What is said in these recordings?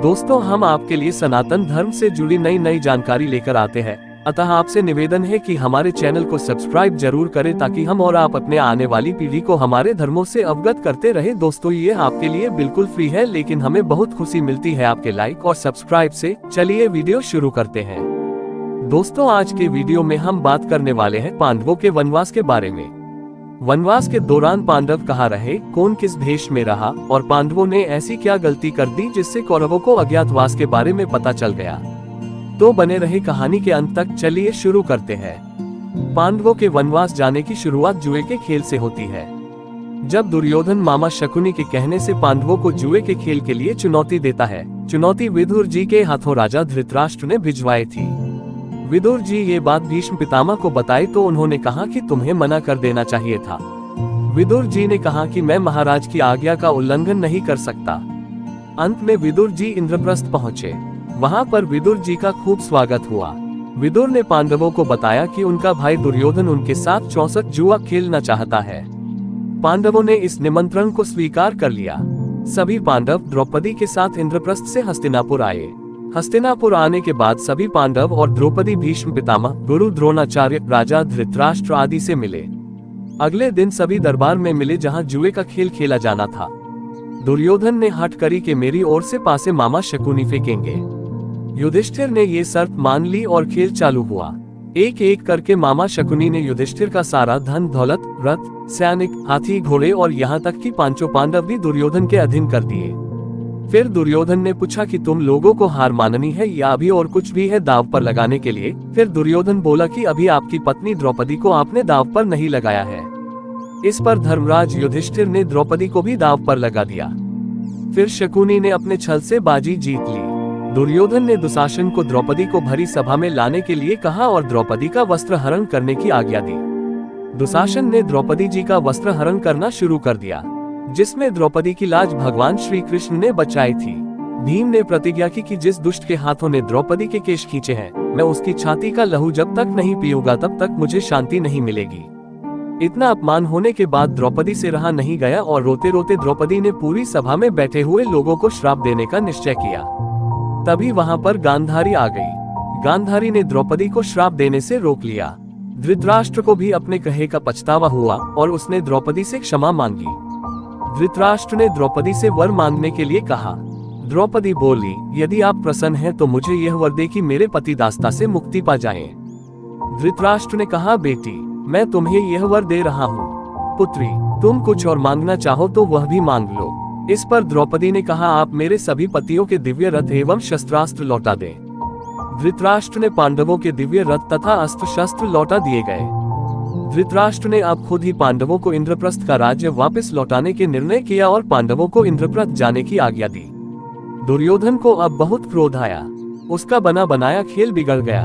दोस्तों, हम आपके लिए सनातन धर्म से जुड़ी नई जानकारी लेकर आते हैं। अतः आपसे निवेदन है कि हमारे चैनल को सब्सक्राइब जरूर करें ताकि हम और आप अपने आने वाली पीढ़ी को हमारे धर्मों से अवगत करते रहे। दोस्तों, ये आपके लिए बिल्कुल फ्री है, लेकिन हमें बहुत खुशी मिलती है आपके लाइक और सब्सक्राइब से। चलिए वीडियो शुरू करते हैं। दोस्तों, आज के वीडियो में हम बात करने वाले हैं पांडवों के वनवास के बारे में। वनवास के दौरान पांडव कहाँ रहे, कौन किस भेष में रहा और पांडवों ने ऐसी क्या गलती कर दी जिससे कौरवों को अज्ञातवास के बारे में पता चल गया। तो बने रहे कहानी के अंत तक। चलिए शुरू करते हैं। पांडवों के वनवास जाने की शुरुआत जुए के खेल से होती है। जब दुर्योधन मामा शकुनी के कहने से पांडवों को जुए के खेल के लिए चुनौती देता है। चुनौती विदुर जी के हाथों राजा धृतराष्ट्र ने भिजवाई थी। विदुर जी ये बात भीष्म पितामह को बताई तो उन्होंने कहा कि तुम्हें मना कर देना चाहिए था। विदुर जी ने कहा कि मैं महाराज की आज्ञा का उल्लंघन नहीं कर सकता। अंत में विदुर जी इंद्रप्रस्थ पहुंचे। वहां पर विदुर जी का खूब स्वागत हुआ। विदुर ने पांडवों को बताया कि उनका भाई दुर्योधन उनके साथ 64 जुआ खेलना चाहता है। पांडवों ने इस निमंत्रण को स्वीकार कर लिया। सभी पांडव द्रौपदी के साथ इंद्रप्रस्थ से हस्तिनापुर आए। हस्तिनापुर आने के बाद सभी पांडव और द्रौपदी भीष्म पितामह, गुरु द्रोणाचार्य, राजा धृतराष्ट्र आदि से मिले। अगले दिन सभी दरबार में मिले जहां जुए का खेल खेला जाना था। दुर्योधन ने हठ करी कि मेरी ओर से पासे मामा शकुनी फेंकेंगे। युधिष्ठिर ने ये शर्त मान ली और खेल चालू हुआ। एक एक करके मामा शकुनी ने युधिष्ठिर का सारा धन दौलत, रथ, सैनिक, हाथी, घोड़े और यहाँ तक कि पांचों पांडव भी दुर्योधन के अधीन कर दिए। फिर दुर्योधन ने पूछा कि तुम लोगों को हार माननी है या अभी और कुछ भी है दाव पर लगाने के लिए। फिर दुर्योधन बोला कि अभी आपकी पत्नी द्रौपदी को आपने दाव पर नहीं लगाया है। इस पर धर्मराज युधिष्ठिर ने द्रौपदी को भी दाव पर लगा दिया। फिर शकुनी ने अपने छल से बाजी जीत ली। दुर्योधन ने दुशासन को द्रौपदी को भरी सभा में लाने के लिए कहा और द्रौपदी का वस्त्र हरण करने की आज्ञा दी। दुशासन ने द्रौपदी जी का वस्त्र हरण करना शुरू कर दिया, जिसमें द्रौपदी की लाज भगवान श्री कृष्ण ने बचाई थी। भीम ने प्रतिज्ञा की कि जिस दुष्ट के हाथों ने द्रौपदी के केश खींचे हैं, मैं उसकी छाती का लहू जब तक नहीं पीऊंगा तब तक मुझे शांति नहीं मिलेगी। इतना अपमान होने के बाद द्रौपदी से रहा नहीं गया और रोते रोते द्रौपदी ने पूरी सभा में बैठे हुए लोगों को श्राप देने का निश्चय किया। तभी वहां पर गांधारी आ गई। गांधारी ने द्रौपदी को श्राप देने से रोक लिया। धृतराष्ट्र को भी अपने कहे का पछतावा हुआ और उसने द्रौपदी से क्षमा मांगी। धृतराष्ट्र ने द्रौपदी से वर मांगने के लिए कहा। द्रौपदी बोली, यदि आप प्रसन्न हैं तो मुझे यह वर दे कि मेरे पति दास्ता से मुक्ति पा जाएं। धृतराष्ट्र ने कहा, बेटी, मैं तुम्हें यह वर दे रहा हूँ। पुत्री, तुम कुछ और मांगना चाहो तो वह भी मांग लो। इस पर द्रौपदी ने कहा, आप मेरे सभी पतियों के दिव्य रथ एवं शस्त्रास्त्र लौटा दें। धृतराष्ट्र ने पांडवों के दिव्य रथ तथा अस्त्र शस्त्र लौटा दिए गए। धृतराष्ट्र ने अब खुद ही पांडवों को इंद्रप्रस्थ का राज्य वापस लौटाने के निर्णय किया और पांडवों को इंद्रप्रस्थ जाने की आज्ञा दी। दुर्योधन को अब बहुत क्रोध आया। उसका बना बनाया खेल बिगड़ गया।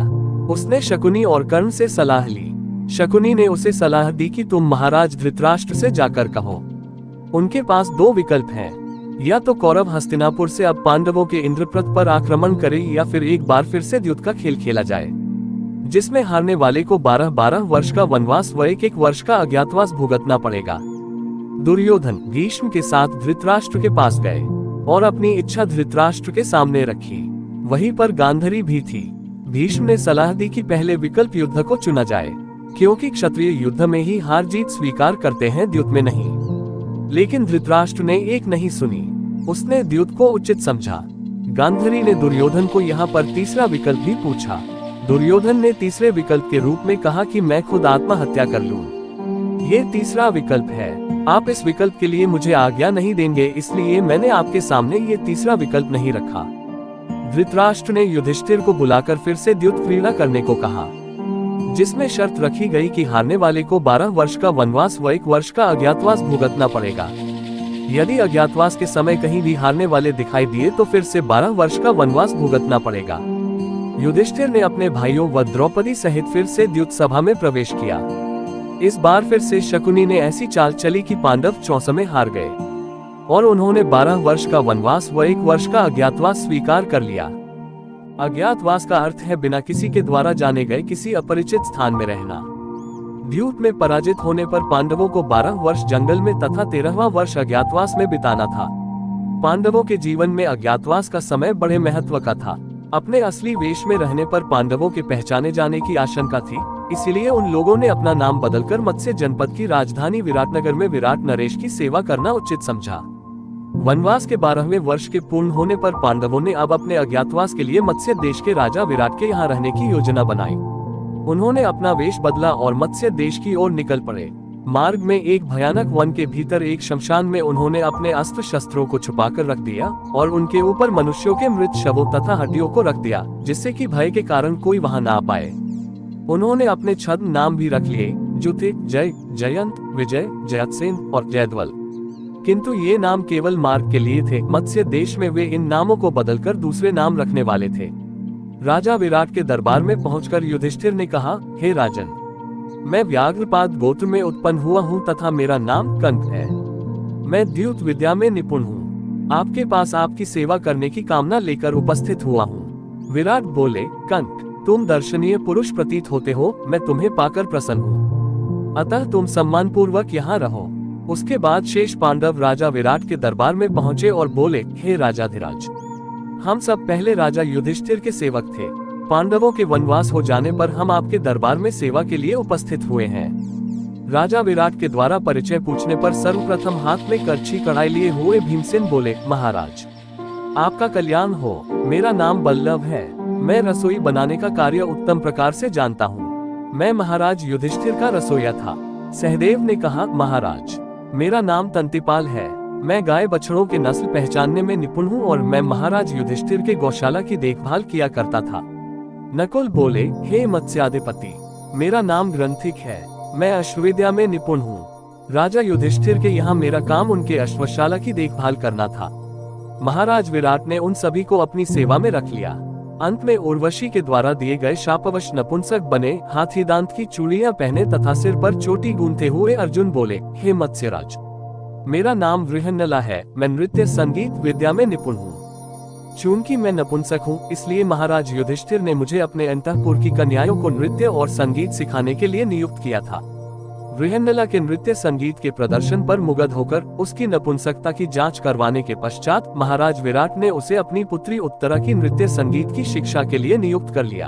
उसने शकुनी और कर्ण से सलाह ली। शकुनी ने उसे सलाह दी कि तुम महाराज धृतराष्ट्र से जाकर कहो। उनके पास दो विकल्प हैं, या तो कौरव हस्तिनापुर से अब पांडवों के इंद्रप्रस्थ पर आक्रमण करे या फिर एक बार फिर से युद्ध का खेल खेला जाए, जिसमें हारने वाले को 12 वर्ष का वनवास व 1 वर्ष का अज्ञातवास भुगतना पड़ेगा। दुर्योधन भीष्म के साथ धृतराष्ट्र के पास गए और अपनी इच्छा धृतराष्ट्र के सामने रखी। वहीं पर गांधारी भी थी। भीष्म ने सलाह दी कि पहले विकल्प युद्ध को चुना जाए, क्योंकि क्षत्रिय युद्ध में ही हार जीत स्वीकार करते हैं, द्यूत में नहीं। लेकिन धृतराष्ट्र ने एक नहीं सुनी। उसने द्यूत को उचित समझा। गांधारी ने दुर्योधन को यहाँ पर तीसरा विकल्प भी पूछा। दुर्योधन ने तीसरे विकल्प के रूप में कहा कि मैं खुद आत्महत्या कर लूं। ये तीसरा विकल्प है। आप इस विकल्प के लिए मुझे आज्ञा नहीं देंगे, इसलिए मैंने आपके सामने ये तीसरा विकल्प नहीं रखा। धृतराष्ट्र ने युधिष्ठिर को बुलाकर फिर से द्यूत क्रीड़ा करने को कहा, जिसमें शर्त रखी गई कि हारने वाले को 12 वर्ष का वनवास व 1 वर्ष का अज्ञातवास भुगतना पड़ेगा। यदि अज्ञातवास के समय कहीं भी हारने वाले दिखाई दिए तो फिर से 12 वर्ष का वनवास भुगतना पड़ेगा। युधिष्ठिर ने अपने भाइयों व द्रौपदी सहित फिर से द्यूत सभा में प्रवेश किया। इस बार फिर से शकुनी ने ऐसी चाल चली कि पांडव 64 में हार गए और उन्होंने 12 वर्ष का वनवास व 1 वर्ष का अज्ञातवास स्वीकार कर लिया। अज्ञातवास का अर्थ है बिना किसी के द्वारा जाने गए किसी अपरिचित स्थान में रहना। द्यूत में पराजित होने पर पांडवों को 12 वर्ष जंगल में तथा 13वां वर्ष अज्ञातवास में बिताना था। पांडवों के जीवन में अज्ञातवास का समय बड़े महत्व का था। अपने असली वेश में रहने पर पांडवों के पहचाने जाने की आशंका थी, इसलिए उन लोगों ने अपना नाम बदलकर मत्स्य जनपद की राजधानी विराटनगर में विराट नरेश की सेवा करना उचित समझा। वनवास के 12वें वर्ष के पूर्ण होने पर पांडवों ने अब अपने अज्ञातवास के लिए मत्स्य देश के राजा विराट के यहाँ रहने की योजना बनाई। उन्होंने अपना वेश बदला और मत्स्य देश की ओर निकल पड़े। मार्ग में एक भयानक वन के भीतर एक शमशान में उन्होंने अपने अस्त्र शस्त्रों को छुपाकर रख दिया और उनके ऊपर मनुष्यों के मृत शवों तथा हड्डियों को रख दिया, जिससे कि भय के कारण कोई वहां ना आ पाए। उन्होंने अपने छद्म नाम भी रख लिए, जो थे जय, जयंत, विजय, जयतसेन और जयद्वल। किंतु ये नाम केवल मार्ग के लिए थे। मत्स्य देश में वे इन नामों को बदलकर दूसरे नाम रखने वाले थे। राजा विराट के दरबार में पहुंचकर युधिष्ठिर ने कहा, हे राजन, मैं व्याघ्रपाद गोत्र में उत्पन्न हुआ हूँ तथा मेरा नाम कंक है। मैं द्यूत विद्या में निपुण हूँ। आपके पास आपकी सेवा करने की कामना लेकर उपस्थित हुआ हूँ। विराट बोले, कंक, तुम दर्शनीय पुरुष प्रतीत होते हो, मैं तुम्हें पाकर प्रसन्न हूँ, अतः तुम सम्मान पूर्वक यहाँ रहो। उसके बाद शेष पांडव राजा विराट के दरबार में पहुँचे और बोले, हे राजाधिराज, हम सब पहले राजा युधिष्ठिर के सेवक थे। पांडवों के वनवास हो जाने पर हम आपके दरबार में सेवा के लिए उपस्थित हुए हैं। राजा विराट के द्वारा परिचय पूछने पर सर्वप्रथम हाथ में करछी कढ़ाई लिए हुए भीमसेन बोले, महाराज, आपका कल्याण हो। मेरा नाम बल्लभ है। मैं रसोई बनाने का कार्य उत्तम प्रकार से जानता हूँ। मैं महाराज युधिष्ठिर का रसोइया था। सहदेव ने कहा, महाराज, मेरा नाम तंतिपाल है। मैं गाय बछड़ों के नस्ल पहचानने में निपुण हूँ और मैं महाराज युधिष्ठिर के गौशाला की देखभाल किया करता था। नकुल बोले, हे मत्स्याधिपति, मेरा नाम ग्रंथिक है। मैं अश्वविद्या में निपुण हूँ। राजा युधिष्ठिर के यहाँ मेरा काम उनके अश्वशाला की देखभाल करना था। महाराज विराट ने उन सभी को अपनी सेवा में रख लिया। अंत में उर्वशी के द्वारा दिए गए शापवश नपुंसक बने, हाथी दांत की चूड़ियां पहने तथा सिर पर चोटी गूंथे हुए अर्जुन बोले, हे मत्स्यराज, मेरा नाम वृहन्नला है। मैं नृत्य संगीत विद्या में निपुण हूँ। चूंकि मैं नपुंसक हूँ, इसलिए महाराज युधिष्ठिर ने मुझे अपने अंतःपुर की कन्याओं को नृत्य और संगीत सिखाने के लिए नियुक्त किया था। वृहन्नला के नृत्य संगीत के प्रदर्शन पर मुग्ध होकर उसकी नपुंसकता की जांच करवाने के पश्चात महाराज विराट ने उसे अपनी पुत्री उत्तरा की नृत्य संगीत की शिक्षा के लिए नियुक्त कर लिया।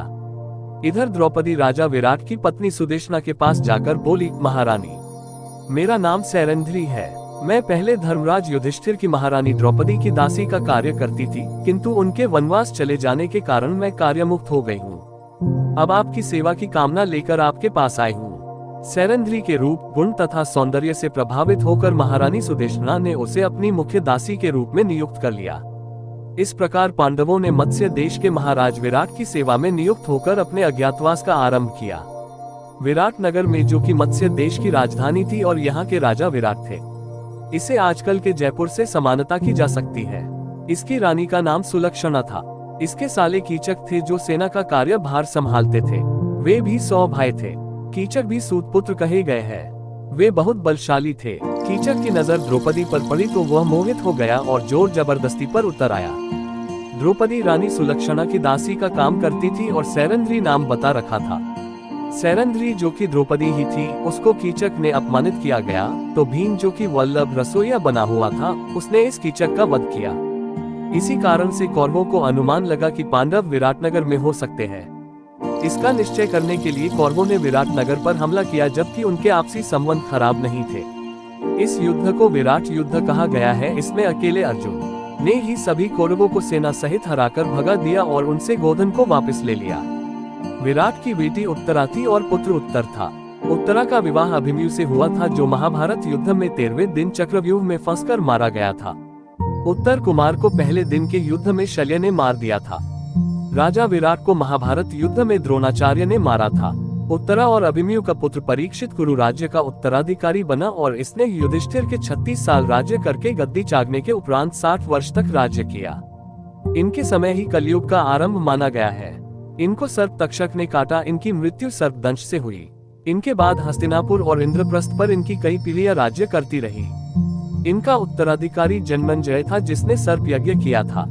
इधर द्रौपदी राजा विराट की पत्नी सुदेशना के पास जाकर बोली, महारानी, मेरा नाम सैरंध्री है। मैं पहले धर्मराज युधिष्ठिर की महारानी द्रौपदी की दासी का कार्य करती थी, किंतु उनके वनवास चले जाने के कारण मैं कार्यमुक्त हो गई हूँ। अब आपकी सेवा की कामना लेकर आपके पास आई हूँ। सैरंध्री के रूप, गुण तथा सौंदर्य से प्रभावित होकर महारानी सुदेशना ने उसे अपनी मुख्य दासी के रूप में नियुक्त कर लिया। इस प्रकार पांडवों ने मत्स्य देश के महाराज विराट की सेवा में नियुक्त होकर अपने अज्ञातवास का आरंभ किया। विराट नगर में, जो कि मत्स्य देश की राजधानी थी और यहाँ के राजा विराट थे, इसे आजकल के जयपुर से समानता की जा सकती है। इसकी रानी का नाम सुलक्षणा था। इसके साले कीचक थे, जो सेना का कार्यभार संभालते थे। वे भी 100 भाई थे। कीचक भी सूतपुत्र कहे गए हैं। वे बहुत बलशाली थे। कीचक की नजर द्रौपदी पर पड़ी तो वह मोहित हो गया और जोर जबरदस्ती पर उतर आया। द्रौपदी रानी सुलक्षणा की दासी का काम करती थी और सैरंध्री नाम बता रखा था। सैरंध्री, जो कि द्रौपदी ही थी, उसको कीचक ने अपमानित किया गया तो भीम, जो कि वल्लभ रसोइया बना हुआ था, उसने इस कीचक का वध किया। इसी कारण से कौरवों को अनुमान लगा कि पांडव विराटनगर में हो सकते हैं। इसका निश्चय करने के लिए कौरवों ने विराटनगर पर हमला किया, जबकि उनके आपसी संबंध खराब नहीं थे। इस युद्ध को विराट युद्ध कहा गया है। इसमें अकेले अर्जुन ने ही सभी कौरवों को सेना सहित हराकर भगा दिया और उनसे गोधन को वापस ले लिया। विराट की बेटी उत्तरा थी और पुत्र उत्तर था। उत्तरा का विवाह अभिमन्यु से हुआ था, जो महाभारत युद्ध में 13वें दिन चक्रव्यूह में फंसकर मारा गया था। उत्तर कुमार को पहले दिन के युद्ध में शल्य ने मार दिया था। राजा विराट को महाभारत युद्ध में द्रोणाचार्य ने मारा था। उत्तरा और अभिमन्यु का पुत्र परीक्षित कुरु राज्य का उत्तराधिकारी बना और इसने युधिष्ठिर के 36 साल राज्य करके गद्दी चागने के उपरांत 60 वर्ष तक राज्य किया। इनके समय ही कलयुग का आरंभ माना गया है। इनको सर्प तक्षक ने काटा। इनकी मृत्यु सर्पदंश से हुई। इनके बाद हस्तिनापुर और इंद्रप्रस्थ पर इनकी कई पीढ़ियां राज्य करती रही। इनका उत्तराधिकारी जन्मेजय था, जिसने सर्प यज्ञ किया था।